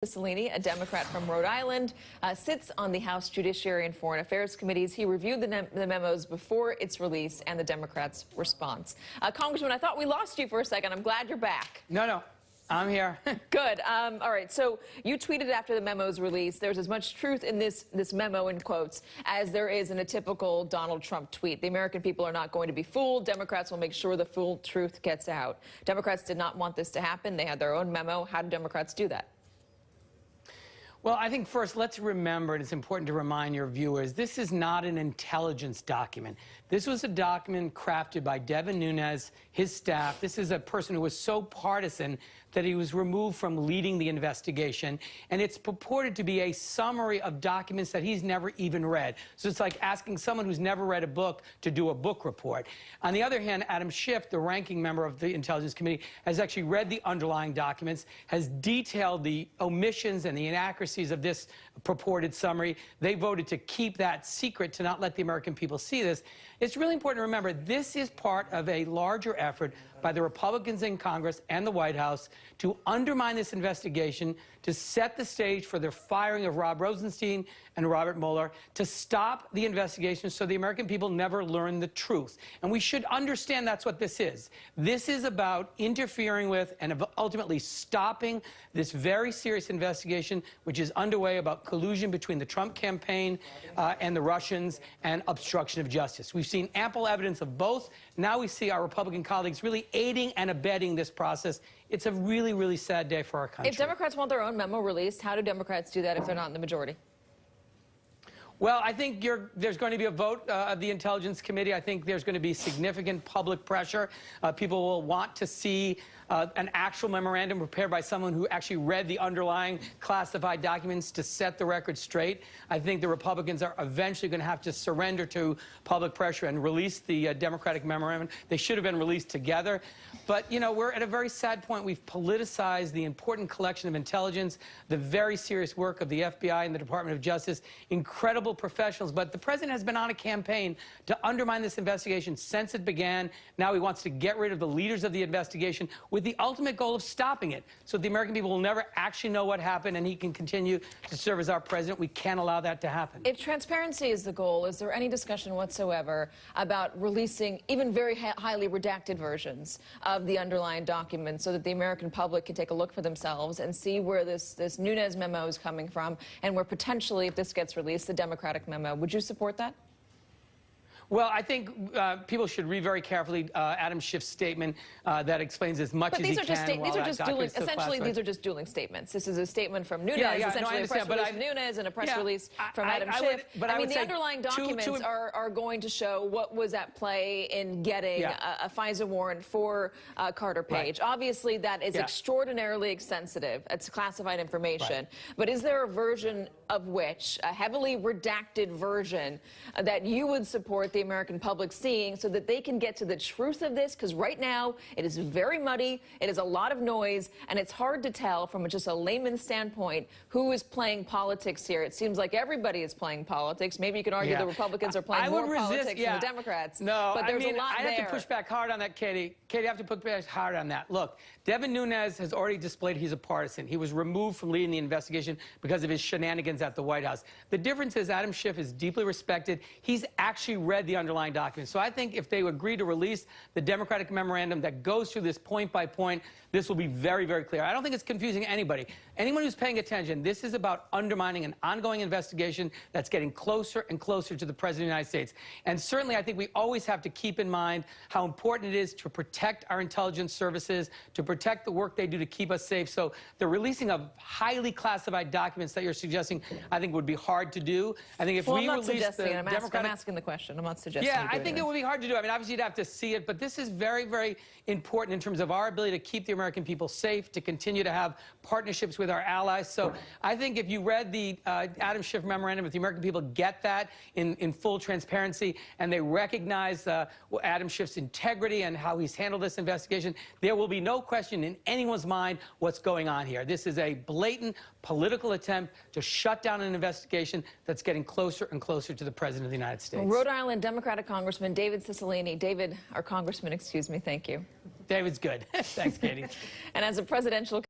Cicilline, a Democrat from Rhode Island, sits on the House Judiciary and Foreign Affairs Committees. He reviewed the memos before its release and the Democrats' response. Congressman, I thought we lost you for a second. I'm glad you're back. No, I'm here. Good. All right. So you tweeted after the memo's release, there's as much truth in this memo, in quotes, as there is in a typical Donald Trump tweet. The American people are not going to be fooled. Democrats will make sure the full truth gets out. Democrats did not want this to happen. They had their own memo. How did Democrats do that? Well, I think first, let's remember, and it's important to remind your viewers, this is not an intelligence document. This was a document crafted by Nunes, his staff. This is a person who was so partisan that he was removed from leading the investigation. And it's purported to be a summary of documents that he's never even read. So it's like asking someone who's never read a book to do a book report. On the other hand, Adam Schiff, the ranking member of the Intelligence Committee, has actually read the underlying documents, has detailed the omissions and the inaccuracies of this purported summary. They voted to keep that secret, to not let the American people see this. It's really important to remember this is part of a larger effort by the Republicans in Congress and the White House to undermine this investigation, to set the stage for the firing of Rob Rosenstein and Robert Mueller, to stop the investigation so the American people never learn the truth. And we should understand that's what this is. This is about interfering with and ultimately stopping this very serious investigation, which is underway about collusion between the Trump campaign and the Russians and obstruction of justice. We've seen ample evidence of both. Now we see our Republican colleagues really aiding and abetting this process. It's a really, really sad day for our country. If Democrats want their own memo released, how do Democrats do that if they're not in the majority? Well, I think there's going to be a vote of the Intelligence Committee. I think there's going to be significant public pressure. People will want to see an actual memorandum prepared by someone who actually read the underlying classified documents to set the record straight. I think the Republicans are eventually going to have to surrender to public pressure and release the Democratic memorandum. They should have been released together. But, you know, we're at a very sad point. We've politicized the important collection of intelligence, the very serious work of the FBI and the Department of Justice, incredible professionals. But the president has been on a campaign to undermine this investigation since it began. Now he wants to get rid of the leaders of the investigation with the ultimate goal of stopping it, so the American people will never actually know what happened and he can continue to serve as our president. We can't allow that to happen. If transparency is the goal, is there any discussion whatsoever about releasing even very highly redacted versions of the underlying documents so that the American public can take a look for themselves and see where this Nunes memo is coming from and where potentially, if this gets released, the Democratic memo? Would you support that? Well, I think people should read very carefully Adam Schiff's statement that explains as much as he can. But these are just dueling. Essentially, these are just dueling statements. This is a statement from Nunes, essentially a press release from Nunes, and a press release from Adam Schiff. I mean, the underlying documents are going to show what was at play in getting a FISA warrant for Carter Page. Right. Obviously, that is extraordinarily sensitive. It's classified information. Right. But is there a version of which, a heavily redacted version, that you would support the American public seeing so that they can get to the truth of this? Because right now it is very muddy, it is a lot of noise, and it's hard to tell from just a layman's standpoint who is playing politics here. It seems like everybody is playing politics. Maybe you could argue the Republicans are playing more politics than the Democrats. No, but there's a lot there. I have to push back hard on that, Katie. Katie, I have to push back hard on that. Look, Nunes has already displayed he's a partisan. He was removed from leading the investigation because of his shenanigans at the White House. The difference is Adam Schiff is deeply respected. He's actually read the underlying documents. So I think if they agree to release the Democratic memorandum that goes through this point by point, this will be very, very clear. I don't think it's confusing anybody. Anyone who's paying attention, this is about undermining an ongoing investigation that's getting closer and closer to the President of the United States. And certainly I think we always have to keep in mind how important it is to protect our intelligence services, to protect the work they do to keep us safe. So the releasing of highly classified documents that you're suggesting, I think would be hard to do. I think if we release the Democratic... I'm asking the question. I'm not suggesting. Yeah, I think it would be hard to do. I mean, obviously you'd have to see it, but this is very, very important in terms of our ability to keep the American people safe, to continue to have partnerships with our allies. So I think if you read the Adam Schiff memorandum, if the American people get that in full transparency and they recognize Adam Schiff's integrity and how he's handled this investigation, there will be no question in anyone's mind what's going on here. This is a blatant political attempt to shut down an investigation that's getting closer and closer to the President of the United States. Rhode Island Democratic Congressman David Cicilline. David, our Congressman, excuse me, thank you. David's good. Thanks, Katie. And as a presidential